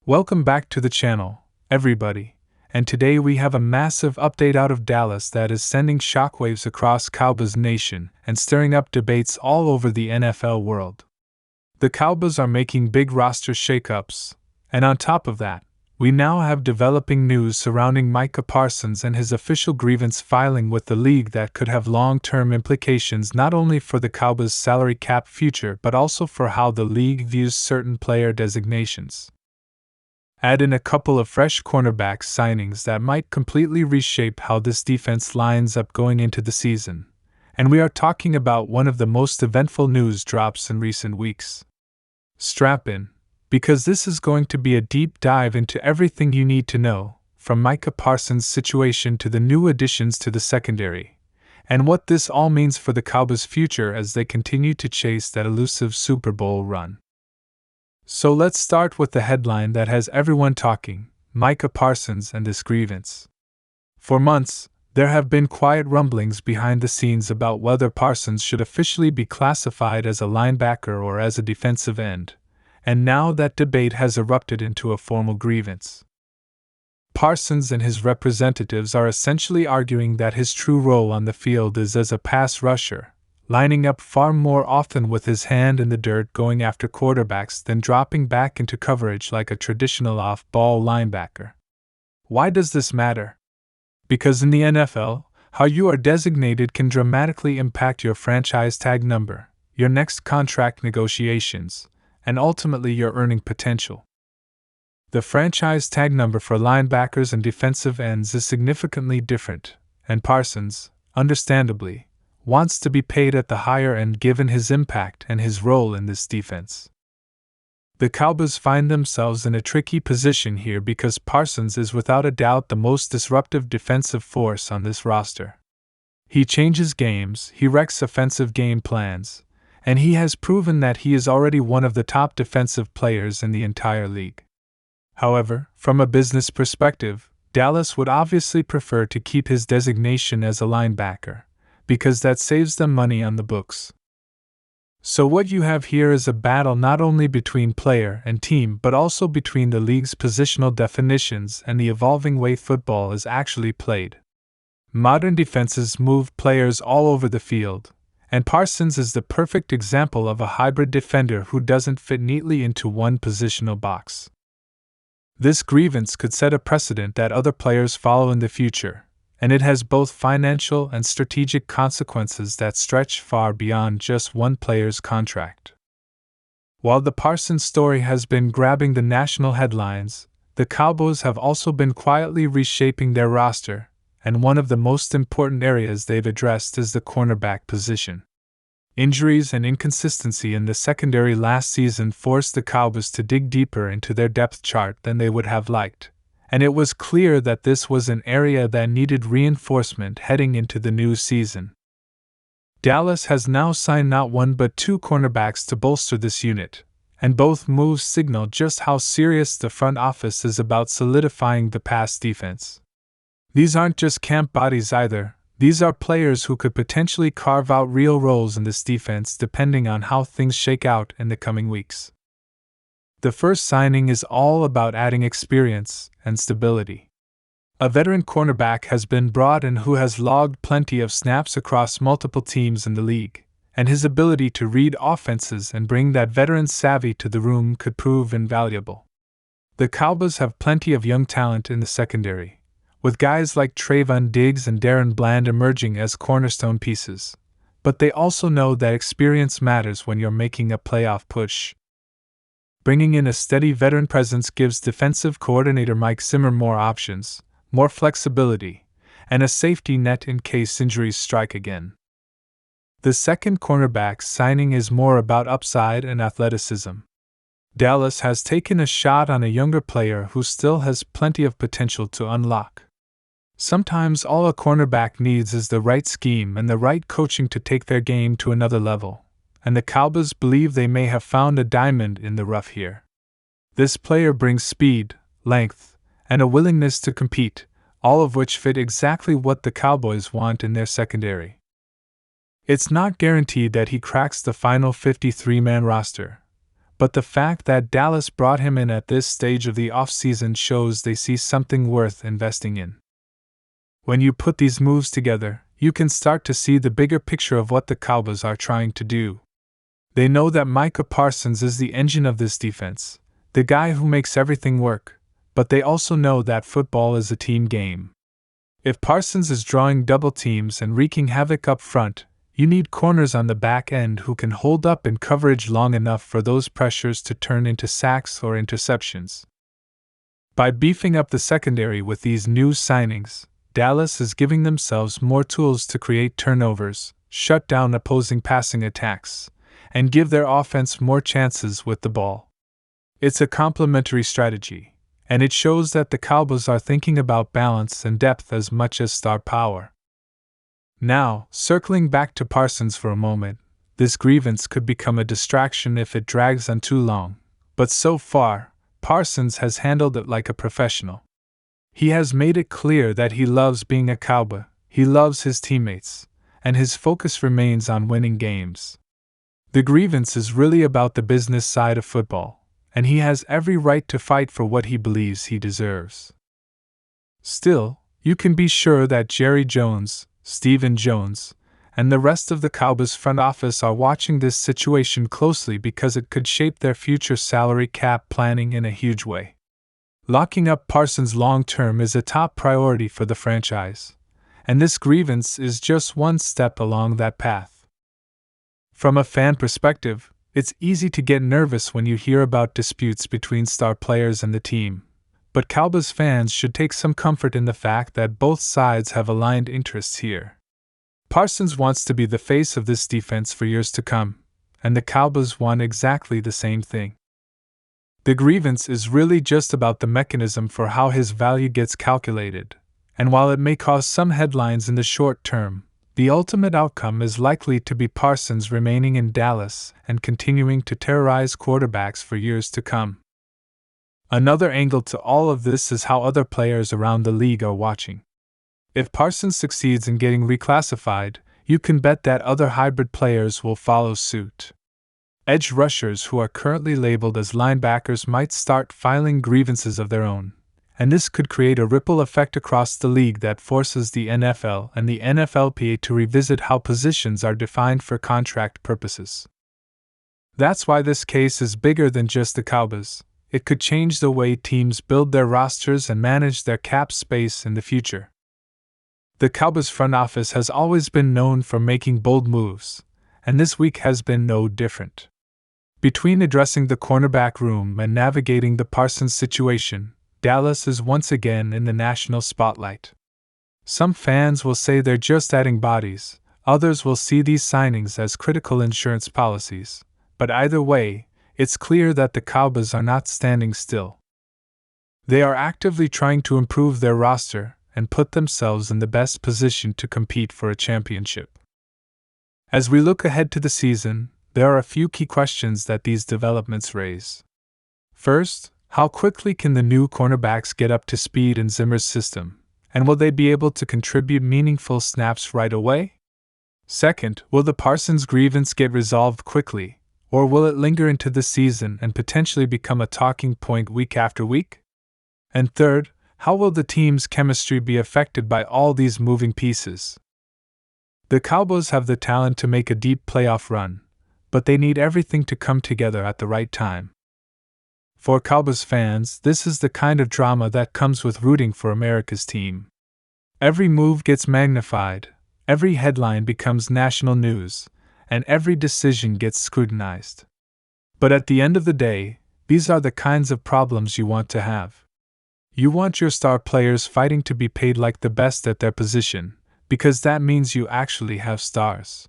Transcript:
Welcome back to the channel, everybody, and today we have a massive update out of Dallas that is sending shockwaves across Cowboys Nation and stirring up debates all over the NFL world. The Cowboys are making big roster shakeups, and on top of that, we now have developing news surrounding Micah Parsons and his official grievance filing with the league that could have long-term implications not only for the Cowboys' salary cap future but also for how the league views certain player designations. Add in a couple of fresh cornerback signings that might completely reshape how this defense lines up going into the season, and we are talking about one of the most eventful news drops in recent weeks. Strap in, because this is going to be a deep dive into everything you need to know, from Micah Parsons' situation to the new additions to the secondary, and what this all means for the Cowboys' future as they continue to chase that elusive Super Bowl run. So let's start with the headline that has everyone talking: Micah Parsons and his grievance. For months, there have been quiet rumblings behind the scenes about whether Parsons should officially be classified as a linebacker or as a defensive end, and now that debate has erupted into a formal grievance. Parsons and his representatives are essentially arguing that his true role on the field is as a pass rusher, lining up far more often with his hand in the dirt going after quarterbacks than dropping back into coverage like a traditional off-ball linebacker. Why does this matter? Because in the NFL, how you are designated can dramatically impact your franchise tag number, your next contract negotiations, and ultimately your earning potential. The franchise tag number for linebackers and defensive ends is significantly different, and Parsons, understandably, wants to be paid at the higher end given his impact and his role in this defense. The Cowboys find themselves in a tricky position here because Parsons is without a doubt the most disruptive defensive force on this roster. He changes games, he wrecks offensive game plans, and he has proven that he is already one of the top defensive players in the entire league. However, from a business perspective, Dallas would obviously prefer to keep his designation as a linebacker, because that saves them money on the books. So what you have here is a battle not only between player and team but also between the league's positional definitions and the evolving way football is actually played. Modern defenses move players all over the field, and Parsons is the perfect example of a hybrid defender who doesn't fit neatly into one positional box. This grievance could set a precedent that other players follow in the future, and it has both financial and strategic consequences that stretch far beyond just one player's contract. While the Parsons story has been grabbing the national headlines, the Cowboys have also been quietly reshaping their roster, and one of the most important areas they've addressed is the cornerback position. Injuries and inconsistency in the secondary last season forced the Cowboys to dig deeper into their depth chart than they would have liked, and it was clear that this was an area that needed reinforcement heading into the new season. Dallas has now signed not one but two cornerbacks to bolster this unit, and both moves signal just how serious the front office is about solidifying the pass defense. These aren't just camp bodies either, these are players who could potentially carve out real roles in this defense depending on how things shake out in the coming weeks. The first signing is all about adding experience and stability. A veteran cornerback has been brought in who has logged plenty of snaps across multiple teams in the league, and his ability to read offenses and bring that veteran savvy to the room could prove invaluable. The Cowboys have plenty of young talent in the secondary, with guys like Trayvon Diggs and Darren Bland emerging as cornerstone pieces, but they also know that experience matters when you're making a playoff push. Bringing in a steady veteran presence gives defensive coordinator Mike Zimmer more options, more flexibility, and a safety net in case injuries strike again. The second cornerback signing is more about upside and athleticism. Dallas has taken a shot on a younger player who still has plenty of potential to unlock. Sometimes all a cornerback needs is the right scheme and the right coaching to take their game to another level, and the Cowboys believe they may have found a diamond in the rough here. This player brings speed, length, and a willingness to compete, all of which fit exactly what the Cowboys want in their secondary. It's not guaranteed that he cracks the final 53-man roster, but the fact that Dallas brought him in at this stage of the offseason shows they see something worth investing in. When you put these moves together, you can start to see the bigger picture of what the Cowboys are trying to do. They know that Micah Parsons is the engine of this defense, the guy who makes everything work, but they also know that football is a team game. If Parsons is drawing double teams and wreaking havoc up front, you need corners on the back end who can hold up in coverage long enough for those pressures to turn into sacks or interceptions. By beefing up the secondary with these new signings, Dallas is giving themselves more tools to create turnovers, shut down opposing passing attacks, and give their offense more chances with the ball. It's a complementary strategy, and it shows that the Cowboys are thinking about balance and depth as much as star power. Now, circling back to Parsons for a moment, this grievance could become a distraction if it drags on too long, but so far, Parsons has handled it like a professional. He has made it clear that he loves being a Cowboy, he loves his teammates, and his focus remains on winning games. The grievance is really about the business side of football, and he has every right to fight for what he believes he deserves. Still, you can be sure that Jerry Jones, Stephen Jones, and the rest of the Cowboys front office are watching this situation closely because it could shape their future salary cap planning in a huge way. Locking up Parsons long-term is a top priority for the franchise, and this grievance is just one step along that path. From a fan perspective, it's easy to get nervous when you hear about disputes between star players and the team, but Cowboys fans should take some comfort in the fact that both sides have aligned interests here. Parsons wants to be the face of this defense for years to come, and the Cowboys want exactly the same thing. The grievance is really just about the mechanism for how his value gets calculated, and while it may cause some headlines in the short term, the ultimate outcome is likely to be Parsons remaining in Dallas and continuing to terrorize quarterbacks for years to come. Another angle to all of this is how other players around the league are watching. If Parsons succeeds in getting reclassified, you can bet that other hybrid players will follow suit. Edge rushers who are currently labeled as linebackers might start filing grievances of their own, and this could create a ripple effect across the league that forces the NFL and the NFLPA to revisit how positions are defined for contract purposes. That's why this case is bigger than just the Cowboys. It could change the way teams build their rosters and manage their cap space in the future. The Cowboys front office has always been known for making bold moves, and this week has been no different. Between addressing the cornerback room and navigating the Parsons situation, Dallas is once again in the national spotlight. Some fans will say they're just adding bodies, others will see these signings as critical insurance policies, but either way, it's clear that the Cowboys are not standing still. They are actively trying to improve their roster and put themselves in the best position to compete for a championship. As we look ahead to the season, there are a few key questions that these developments raise. First, how quickly can the new cornerbacks get up to speed in Zimmer's system, and will they be able to contribute meaningful snaps right away? Second, will the Parsons grievance get resolved quickly, or will it linger into the season and potentially become a talking point week after week? And third, how will the team's chemistry be affected by all these moving pieces? The Cowboys have the talent to make a deep playoff run, but they need everything to come together at the right time. For Cowboys fans, this is the kind of drama that comes with rooting for America's team. Every move gets magnified, every headline becomes national news, and every decision gets scrutinized. But at the end of the day, these are the kinds of problems you want to have. You want your star players fighting to be paid like the best at their position, because that means you actually have stars.